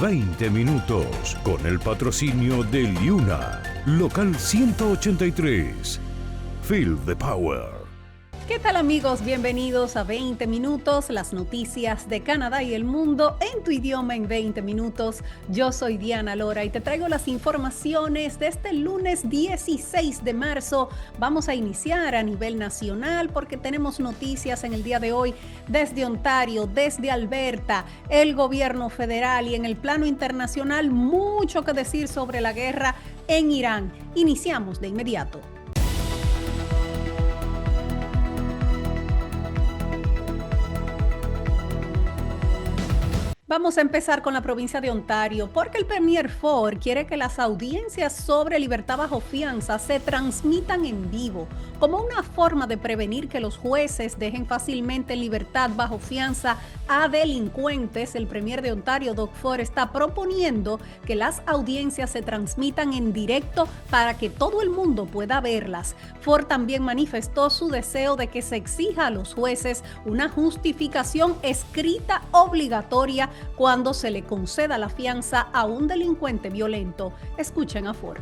20 minutos, con el patrocinio de Liuna, local 183. Feel the power. ¿Qué tal, amigos? Bienvenidos a 20 minutos, las noticias de Canadá y el mundo en tu idioma en 20 minutos. Yo soy Diana Lora y te traigo las informaciones de este lunes 16 de marzo. Vamos a iniciar a nivel nacional porque tenemos noticias en el día de hoy desde Ontario, desde Alberta, el gobierno federal y en el plano internacional mucho que decir sobre la guerra en Irán. Iniciamos de inmediato. Vamos a empezar con la provincia de Ontario, porque el Premier Ford quiere que las audiencias sobre libertad bajo fianza se transmitan en vivo, como una forma de prevenir que los jueces dejen fácilmente en libertad bajo fianza a delincuentes. El Premier de Ontario, Doug Ford, está proponiendo que las audiencias se transmitan en directo para que todo el mundo pueda verlas. Ford también manifestó su deseo de que se exija a los jueces una justificación escrita obligatoria cuando se le conceda la fianza a un delincuente violento. Escuchen a Ford.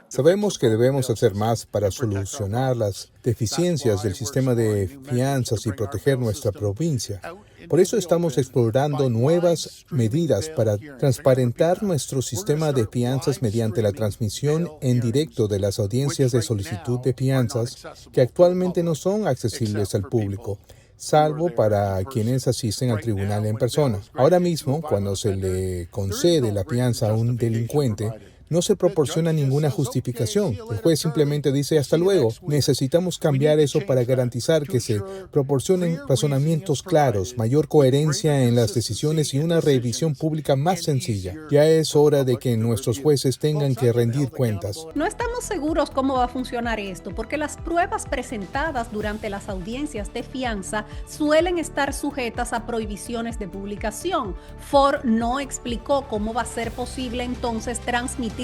Sabemos que debemos hacer más para solucionar las deficiencias del sistema de fianzas y proteger nuestra provincia. Por eso estamos explorando nuevas medidas para transparentar nuestro sistema de fianzas mediante la transmisión en directo de las audiencias de solicitud de fianzas que actualmente no son accesibles al público, salvo para quienes asisten al tribunal en persona. Ahora mismo, cuando se le concede la fianza a un delincuente, no se proporciona ninguna justificación. El juez simplemente dice hasta luego. Necesitamos cambiar eso para garantizar que se proporcionen razonamientos claros, mayor coherencia en las decisiones y una revisión pública más sencilla. Ya es hora de que nuestros jueces tengan que rendir cuentas. No estamos seguros cómo va a funcionar esto, porque las pruebas presentadas durante las audiencias de fianza suelen estar sujetas a prohibiciones de publicación. Ford no explicó cómo va a ser posible entonces transmitirlas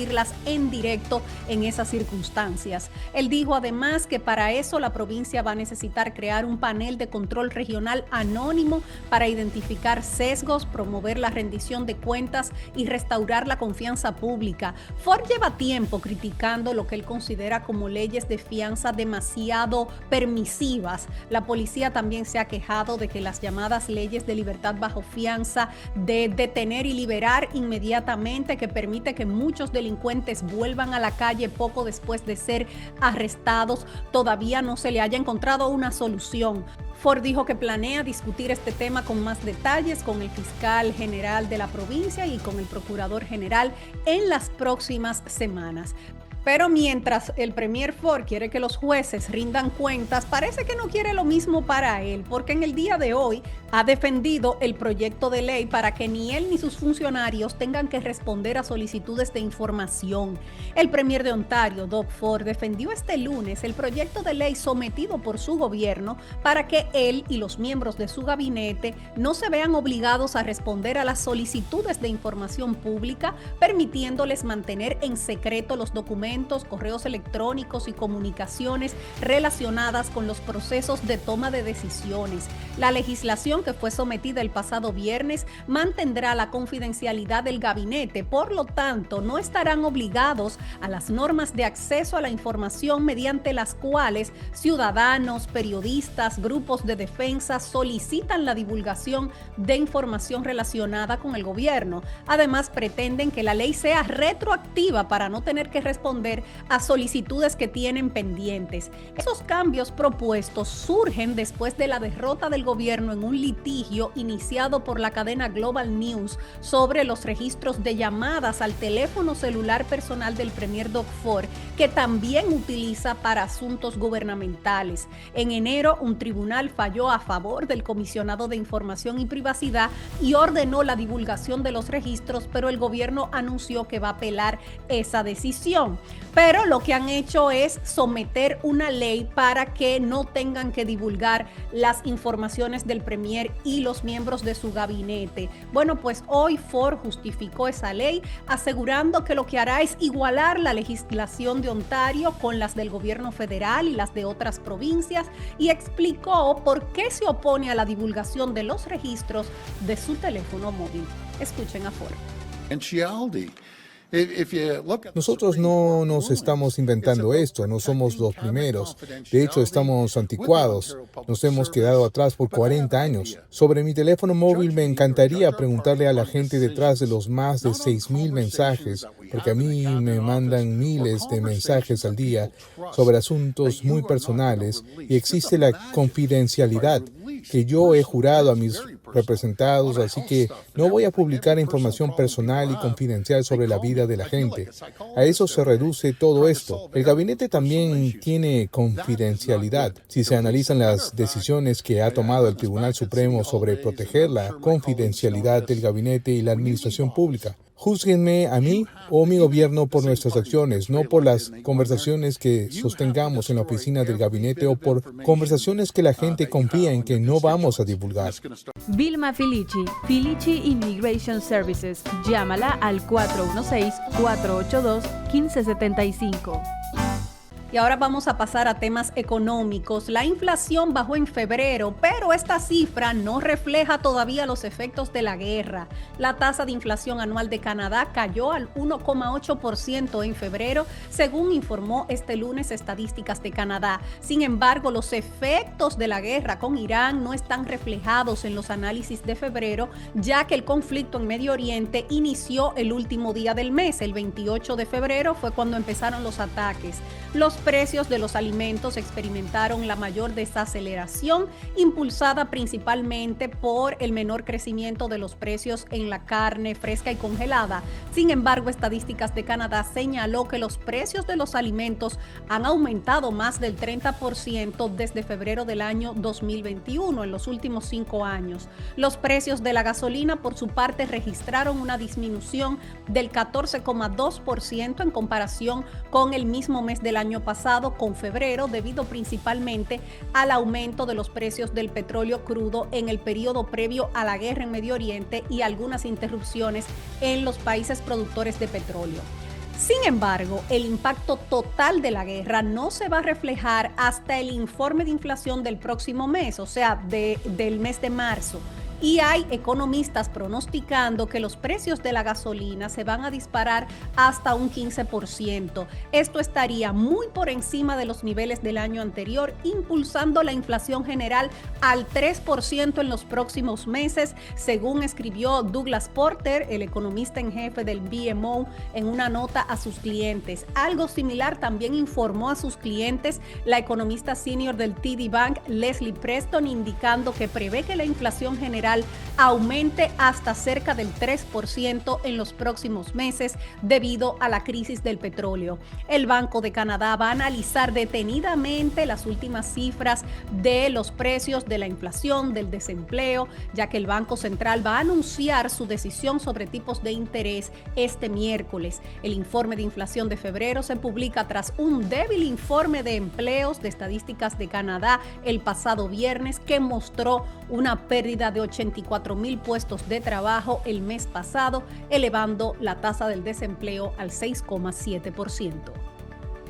en directo en esas circunstancias. Él dijo además que para eso la provincia va a necesitar crear un panel de control regional anónimo para identificar sesgos, promover la rendición de cuentas y restaurar la confianza pública. Ford lleva tiempo criticando lo que él considera como leyes de fianza demasiado permisivas. La policía también se ha quejado de que las llamadas leyes de libertad bajo fianza, de detener y liberar inmediatamente, que permite que muchos delincuentes vuelvan a la calle poco después de ser arrestados, todavía no se le haya encontrado una solución. Ford dijo que planea discutir este tema con más detalles con el fiscal general de la provincia y con el procurador general en las próximas semanas. Pero mientras el Premier Ford quiere que los jueces rindan cuentas, parece que no quiere lo mismo para él, porque en el día de hoy ha defendido el proyecto de ley para que ni él ni sus funcionarios tengan que responder a solicitudes de información. El Premier de Ontario, Doug Ford, defendió este lunes el proyecto de ley sometido por su gobierno para que él y los miembros de su gabinete no se vean obligados a responder a las solicitudes de información pública, permitiéndoles mantener en secreto los documentos, correos electrónicos y comunicaciones relacionadas con los procesos de toma de decisiones. La legislación que fue sometida el pasado viernes mantendrá la confidencialidad del gabinete, por lo tanto, no estarán obligados a las normas de acceso a la información mediante las cuales ciudadanos, periodistas, grupos de defensa solicitan la divulgación de información relacionada con el gobierno. Además, pretenden que la ley sea retroactiva para no tener que responder a solicitudes que tienen pendientes. Esos cambios propuestos surgen después de la derrota del gobierno en un litigio iniciado por la cadena Global News sobre los registros de llamadas al teléfono celular personal del Premier Doug Ford, que también utiliza para asuntos gubernamentales. En enero, un tribunal falló a favor del comisionado de Información y Privacidad y ordenó la divulgación de los registros, pero el gobierno anunció que va a apelar esa decisión. Pero lo que han hecho es someter una ley para que no tengan que divulgar las informaciones del premier y los miembros de su gabinete. Bueno, pues hoy Ford justificó esa ley asegurando que lo que hará es igualar la legislación de Ontario con las del gobierno federal y las de otras provincias, y explicó por qué se opone a la divulgación de los registros de su teléfono móvil. Escuchen a Ford. Nosotros no nos estamos inventando esto, no somos los primeros. De hecho, estamos anticuados. Nos hemos quedado atrás por 40 años. Sobre mi teléfono móvil me encantaría preguntarle a la gente detrás de los más de 6,000 mensajes, porque a mí me mandan miles de mensajes al día sobre asuntos muy personales y existe la confidencialidad que yo he jurado a mis representados, así que no voy a publicar información personal y confidencial sobre la vida de la gente. A eso se reduce todo esto. El gabinete también tiene confidencialidad. Si se analizan las decisiones que ha tomado el Tribunal Supremo sobre proteger la confidencialidad del gabinete y la administración pública, júzguenme a mí o mi gobierno por nuestras acciones, no por las conversaciones que sostengamos en la oficina del gabinete o por conversaciones que la gente confía en que no vamos a divulgar. Vilma Filici, Filici Immigration Services. Llámala al 416-482-1575. Y ahora vamos a pasar a temas económicos. La inflación bajó en febrero, pero esta cifra no refleja todavía los efectos de la guerra. La tasa de inflación anual de Canadá cayó al 1,8% en febrero, según informó este lunes Estadísticas de Canadá. Sin embargo, los efectos de la guerra con Irán no están reflejados en los análisis de febrero, ya que el conflicto en Medio Oriente inició el último día del mes. El 28 de febrero fue cuando empezaron los ataques. Los precios de los alimentos experimentaron la mayor desaceleración, impulsada principalmente por el menor crecimiento de los precios en la carne fresca y congelada. Sin embargo, Estadísticas de Canadá señaló que los precios de los alimentos han aumentado más del 30% desde febrero del año 2021, en los últimos 5 años. Los precios de la gasolina, por su parte, registraron una disminución del 14,2% en comparación con el mismo mes del año pasado, con febrero, debido principalmente al aumento de los precios del petróleo crudo en el periodo previo a la guerra en Medio Oriente y algunas interrupciones en los países productores de petróleo. Sin embargo, el impacto total de la guerra no se va a reflejar hasta el informe de inflación del próximo mes, o sea, del mes de marzo. Y hay economistas pronosticando que los precios de la gasolina se van a disparar hasta un 15%. Esto estaría muy por encima de los niveles del año anterior, impulsando la inflación general al 3% en los próximos meses, según escribió Douglas Porter, el economista en jefe del BMO, en una nota a sus clientes. Algo similar también informó a sus clientes la economista senior del TD Bank, Leslie Preston, indicando que prevé que la inflación general aumente hasta cerca del 3% en los próximos meses debido a la crisis del petróleo. El Banco de Canadá va a analizar detenidamente las últimas cifras de los precios, de la inflación, del desempleo, ya que el Banco Central va a anunciar su decisión sobre tipos de interés este miércoles. El informe de inflación de febrero se publica tras un débil informe de empleos de Estadísticas de Canadá el pasado viernes, que mostró una pérdida de 84,000 puestos de trabajo el mes pasado, elevando la tasa del desempleo al 6,7%.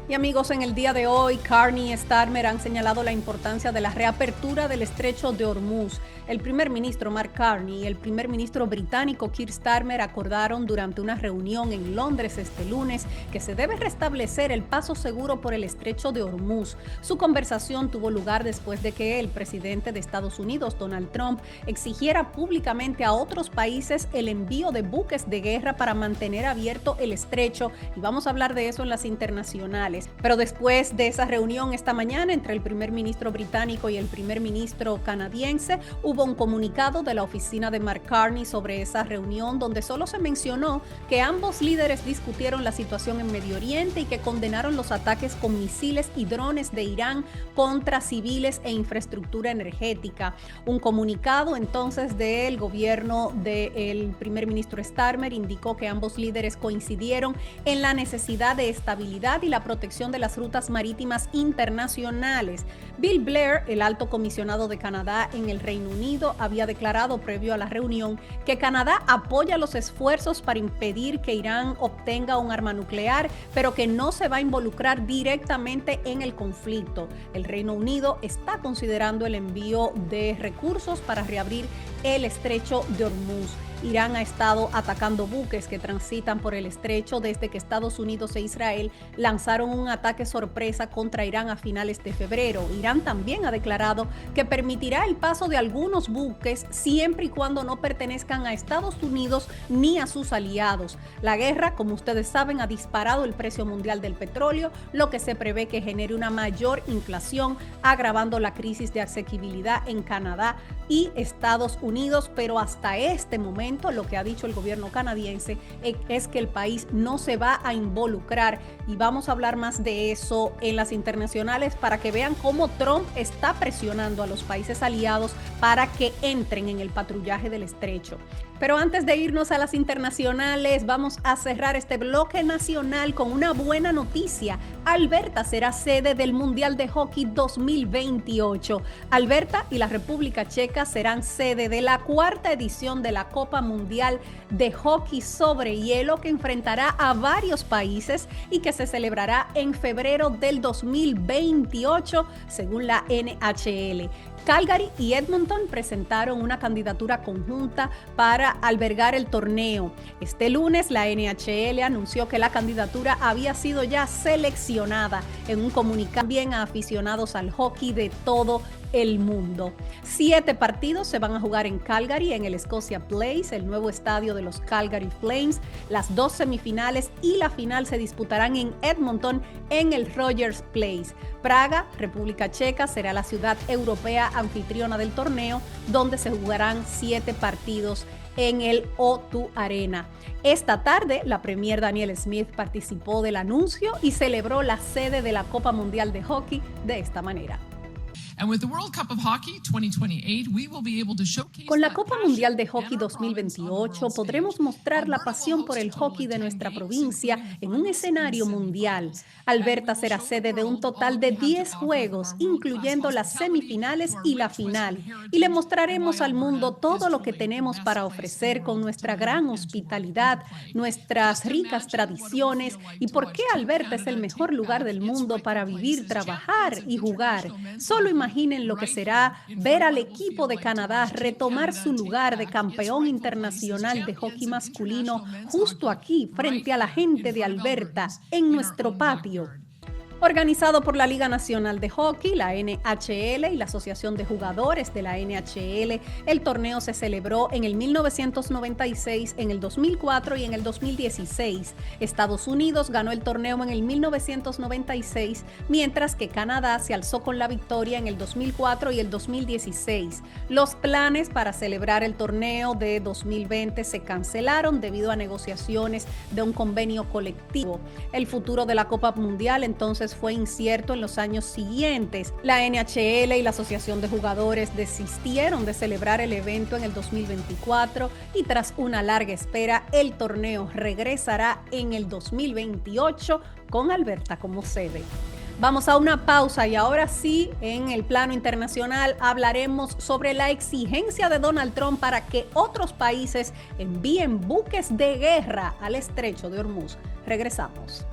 Y amigos, en el día de hoy, Carney y Starmer han señalado la importancia de la reapertura del estrecho de Hormuz. El primer ministro Mark Carney y el primer ministro británico Keir Starmer acordaron durante una reunión en Londres este lunes que se debe restablecer el paso seguro por el estrecho de Hormuz. Su conversación tuvo lugar después de que el presidente de Estados Unidos, Donald Trump, exigiera públicamente a otros países el envío de buques de guerra para mantener abierto el estrecho, y vamos a hablar de eso en las internacionales. internacionales. Pero después de esa reunión esta mañana entre el primer ministro británico y el primer ministro canadiense, hubo un comunicado de la oficina de Mark Carney sobre esa reunión donde solo se mencionó que ambos líderes discutieron la situación en Medio Oriente y que condenaron los ataques con misiles y drones de Irán contra civiles e infraestructura energética. Un comunicado entonces del gobierno del primer ministro Starmer indicó que ambos líderes coincidieron en la necesidad de estabilidad y la protección de las rutas marítimas internacionales. Bill Blair, el alto comisionado de Canadá en el Reino Unido, había declarado previo a la reunión que Canadá apoya los esfuerzos para impedir que Irán obtenga un arma nuclear, pero que no se va a involucrar directamente en el conflicto. El Reino Unido está considerando el envío de recursos para reabrir el estrecho de Hormuz. Irán ha estado atacando buques que transitan por el estrecho desde que Estados Unidos e Israel lanzaron un ataque sorpresa contra Irán a finales de febrero. Irán también ha declarado que permitirá el paso de algunos buques siempre y cuando no pertenezcan a Estados Unidos ni a sus aliados. La guerra, como ustedes saben, ha disparado el precio mundial del petróleo, lo que se prevé que genere una mayor inflación, agravando la crisis de asequibilidad en Canadá y Estados Unidos, pero hasta este momento lo que ha dicho el gobierno canadiense es que el país no se va a involucrar, y vamos a hablar más de eso en las internacionales para que vean cómo Trump está presionando a los países aliados para que entren en el patrullaje del estrecho. Pero antes de irnos a las internacionales, vamos a cerrar este bloque nacional con una buena noticia. Alberta será sede del Mundial de Hockey 2028. Alberta y la República Checa serán sede de la cuarta edición de la Copa Mundial de Hockey sobre hielo, que enfrentará a varios países y que se celebrará en febrero del 2028, según la NHL. Calgary y Edmonton presentaron una candidatura conjunta para albergar el torneo. Este lunes, la NHL anunció que la candidatura había sido ya seleccionada en un comunicado también a aficionados al hockey de todo el mundo. 7 partidos se van a jugar en Calgary, en el Scotia Place, el nuevo estadio de los Calgary Flames. Las 2 semifinales y la final se disputarán en Edmonton, en el Rogers Place. Praga, República Checa, será la ciudad europea anfitriona del torneo, donde se jugarán 7 partidos en el O2 Arena. Esta tarde, la premier Danielle Smith participó del anuncio y celebró la sede de la Copa Mundial de Hockey de esta manera. Con la Copa Mundial de Hockey 2028 podremos mostrar la pasión por el hockey de nuestra provincia en un escenario mundial. Alberta será sede de un total de 10 juegos, incluyendo las semifinales y la final, y le mostraremos al mundo todo lo que tenemos para ofrecer con nuestra gran hospitalidad, nuestras ricas tradiciones y por qué Alberta es el mejor lugar del mundo para vivir, trabajar y jugar. Solo imaginen lo que será ver al equipo de Canadá retomar su lugar de campeón internacional de hockey masculino justo aquí, frente a la gente de Alberta, en nuestro patio. Organizado por la Liga Nacional de Hockey, la NHL y la Asociación de Jugadores de la NHL, el torneo se celebró en el 1996, en el 2004 y en el 2016. Estados Unidos ganó el torneo en el 1996, mientras que Canadá se alzó con la victoria en el 2004 y el 2016. Los planes para celebrar el torneo de 2020 se cancelaron debido a negociaciones de un convenio colectivo. El futuro de la Copa Mundial entonces fue incierto en los años siguientes. La NHL y la Asociación de Jugadores desistieron de celebrar el evento en el 2024 y tras una larga espera, el torneo regresará en el 2028 con Alberta como sede. Vamos a una pausa y ahora sí, en el plano internacional, hablaremos sobre la exigencia de Donald Trump para que otros países envíen buques de guerra al estrecho de Hormuz. Regresamos.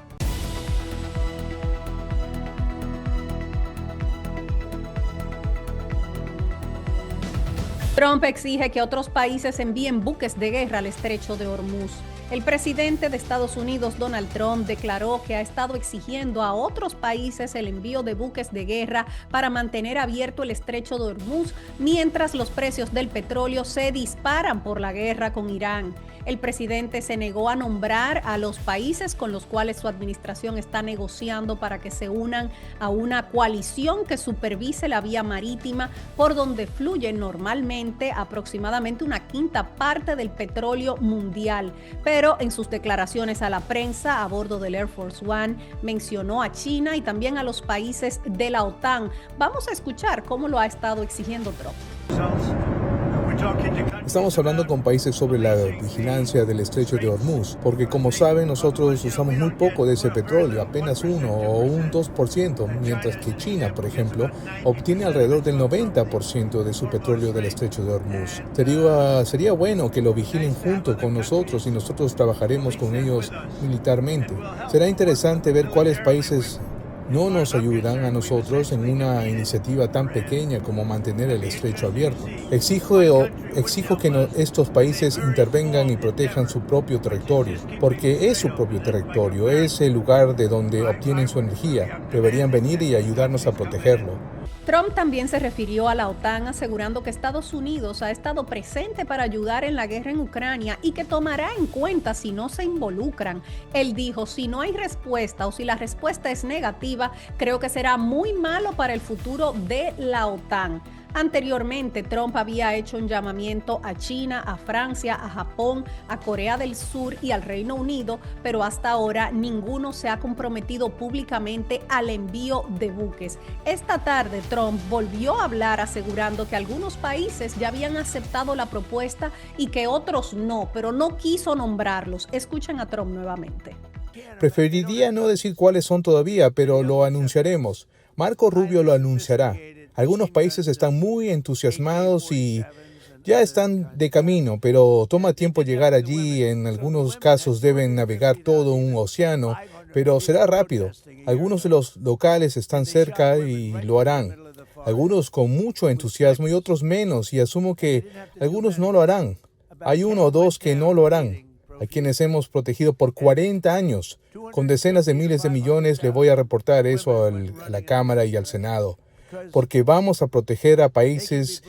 Trump exige que otros países envíen buques de guerra al estrecho de Hormuz. El presidente de Estados Unidos, Donald Trump, declaró que ha estado exigiendo a otros países el envío de buques de guerra para mantener abierto el estrecho de Hormuz, mientras los precios del petróleo se disparan por la guerra con Irán. El presidente se negó a nombrar a los países con los cuales su administración está negociando para que se unan a una coalición que supervise la vía marítima por donde fluye normalmente aproximadamente una quinta parte del petróleo mundial. Pero en sus declaraciones a la prensa a bordo del Air Force One mencionó a China y también a los países de la OTAN. Vamos a escuchar cómo lo ha estado exigiendo Trump. Estamos hablando con países sobre la vigilancia del estrecho de Hormuz, porque como saben, nosotros usamos muy poco de ese petróleo, apenas 1 o un 2%, mientras que China, por ejemplo, obtiene alrededor del 90% de su petróleo del estrecho de Hormuz. Sería bueno que lo vigilen junto con nosotros y nosotros trabajaremos con ellos militarmente. Será interesante ver cuáles países no nos ayudan a nosotros en una iniciativa tan pequeña como mantener el estrecho abierto. Exijo que estos países intervengan y protejan su propio territorio, porque es su propio territorio, es el lugar de donde obtienen su energía. Deberían venir y ayudarnos a protegerlo. Trump también se refirió a la OTAN asegurando que Estados Unidos ha estado presente para ayudar en la guerra en Ucrania y que tomará en cuenta si no se involucran. Él dijo, si no hay respuesta o si la respuesta es negativa, creo que será muy malo para el futuro de la OTAN. Anteriormente, Trump había hecho un llamamiento a China, a Francia, a Japón, a Corea del Sur y al Reino Unido, pero hasta ahora ninguno se ha comprometido públicamente al envío de buques. Esta tarde, Trump volvió a hablar asegurando que algunos países ya habían aceptado la propuesta y que otros no, pero no quiso nombrarlos. Escuchen a Trump nuevamente. Preferiría no decir cuáles son todavía, pero lo anunciaremos. Marco Rubio lo anunciará. Algunos países están muy entusiasmados y ya están de camino, pero toma tiempo llegar allí. En algunos casos deben navegar todo un océano, pero será rápido. Algunos de los locales están cerca y lo harán. Algunos con mucho entusiasmo y otros menos, y asumo que algunos no lo harán. Hay 1 o 2 que no lo harán, a quienes hemos protegido por 40 años. Con decenas de miles de millones le voy a reportar eso a la Cámara y al Senado. Porque vamos a proteger a países.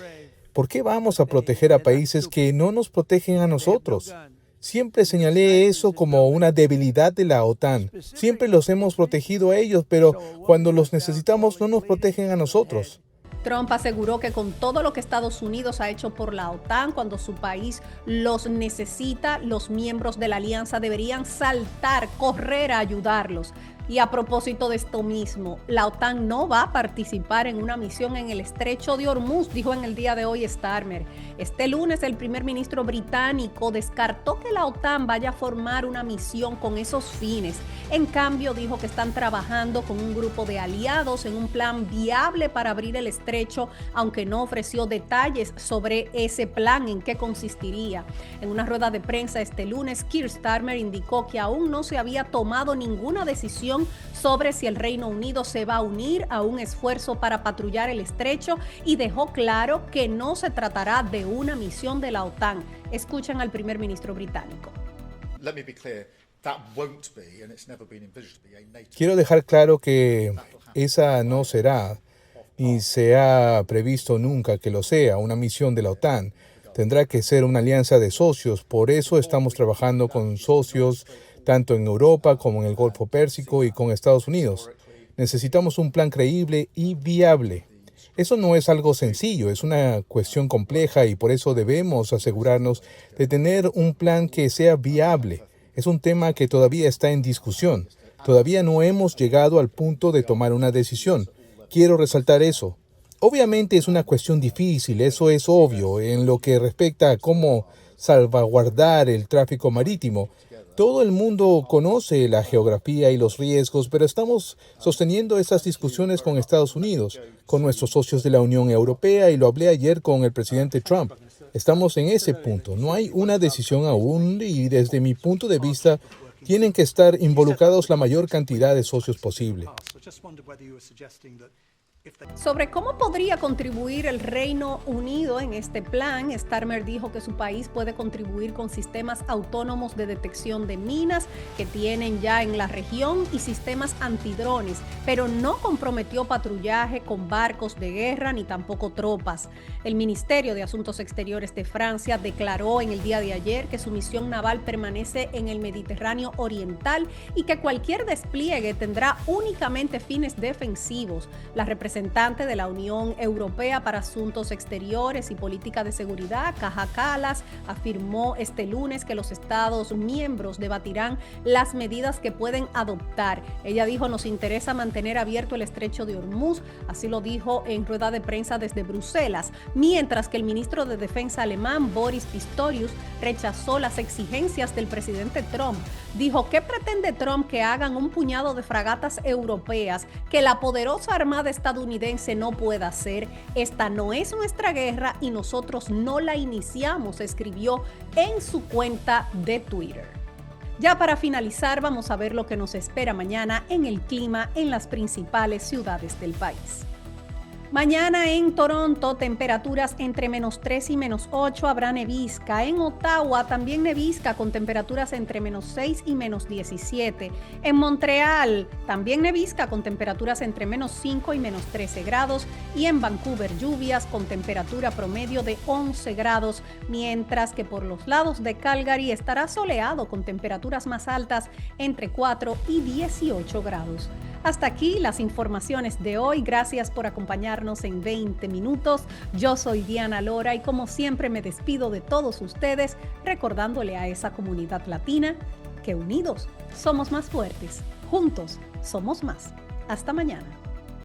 ¿Por qué vamos a proteger a países que no nos protegen a nosotros? Siempre señalé eso como una debilidad de la OTAN. Siempre los hemos protegido a ellos, pero cuando los necesitamos no nos protegen a nosotros. Trump aseguró que con todo lo que Estados Unidos ha hecho por la OTAN, cuando su país los necesita, los miembros de la alianza deberían saltar, correr a ayudarlos. Y a propósito de esto mismo, la OTAN no va a participar en una misión en el estrecho de Hormuz, dijo en el día de hoy Starmer. Este lunes el primer ministro británico descartó que la OTAN vaya a formar una misión con esos fines. En cambio, dijo que están trabajando con un grupo de aliados en un plan viable para abrir el estrecho, aunque no ofreció detalles sobre ese plan, en qué consistiría. En una rueda de prensa este lunes, Keir Starmer indicó que aún no se había tomado ninguna decisión sobre si el Reino Unido se va a unir a un esfuerzo para patrullar el estrecho y dejó claro que no se tratará de una misión de la OTAN. Escuchen al primer ministro británico. Quiero dejar claro que esa no será, ni se ha previsto nunca que lo sea, una misión de la OTAN. Tendrá que ser una alianza de socios, por eso estamos trabajando con socios tanto en Europa como en el Golfo Pérsico y con Estados Unidos. Necesitamos un plan creíble y viable. Eso no es algo sencillo, es una cuestión compleja y por eso debemos asegurarnos de tener un plan que sea viable. Es un tema que todavía está en discusión. Todavía no hemos llegado al punto de tomar una decisión. Quiero resaltar eso. Obviamente es una cuestión difícil, eso es obvio, en lo que respecta a cómo salvaguardar el tráfico marítimo. Todo el mundo conoce la geografía y los riesgos, pero estamos sosteniendo esas discusiones con Estados Unidos, con nuestros socios de la Unión Europea, y lo hablé ayer con el presidente Trump. Estamos en ese punto. No hay una decisión aún y desde mi punto de vista tienen que estar involucrados la mayor cantidad de socios posible. Sobre cómo podría contribuir el Reino Unido en este plan, Starmer dijo que su país puede contribuir con sistemas autónomos de detección de minas que tienen ya en la región y sistemas antidrones, pero no comprometió patrullaje con barcos de guerra ni tampoco tropas. El Ministerio de Asuntos Exteriores de Francia declaró en el día de ayer que su misión naval permanece en el Mediterráneo Oriental y que cualquier despliegue tendrá únicamente fines defensivos. La representante de la Unión Europea para Asuntos Exteriores y Política de Seguridad, Kaja Kallas, afirmó este lunes que los Estados miembros debatirán las medidas que pueden adoptar. Ella dijo: nos interesa mantener abierto el estrecho de Hormuz, así lo dijo en rueda de prensa desde Bruselas, mientras que el ministro de Defensa alemán, Boris Pistorius, rechazó las exigencias del presidente Trump. Dijo: ¿qué pretende Trump que hagan un puñado de fragatas europeas que la poderosa armada estadounidense no pueda hacer? Esta no es nuestra guerra y nosotros no la iniciamos, escribió en su cuenta de Twitter. Ya para finalizar, vamos a ver lo que nos espera mañana en el clima en las principales ciudades del país. Mañana en Toronto, temperaturas entre -3 y -8, habrá nevisca. En Ottawa también nevisca con temperaturas entre -6 y -17. En Montreal también nevisca con temperaturas entre -5 y -13 grados. Y en Vancouver lluvias con temperatura promedio de 11 grados, mientras que por los lados de Calgary estará soleado con temperaturas más altas entre 4 y 18 grados. Hasta aquí las informaciones de hoy. Gracias por acompañarnos en 20 minutos. Yo soy Diana Lora y como siempre me despido de todos ustedes recordándole a esa comunidad latina que unidos somos más fuertes, juntos somos más. Hasta mañana.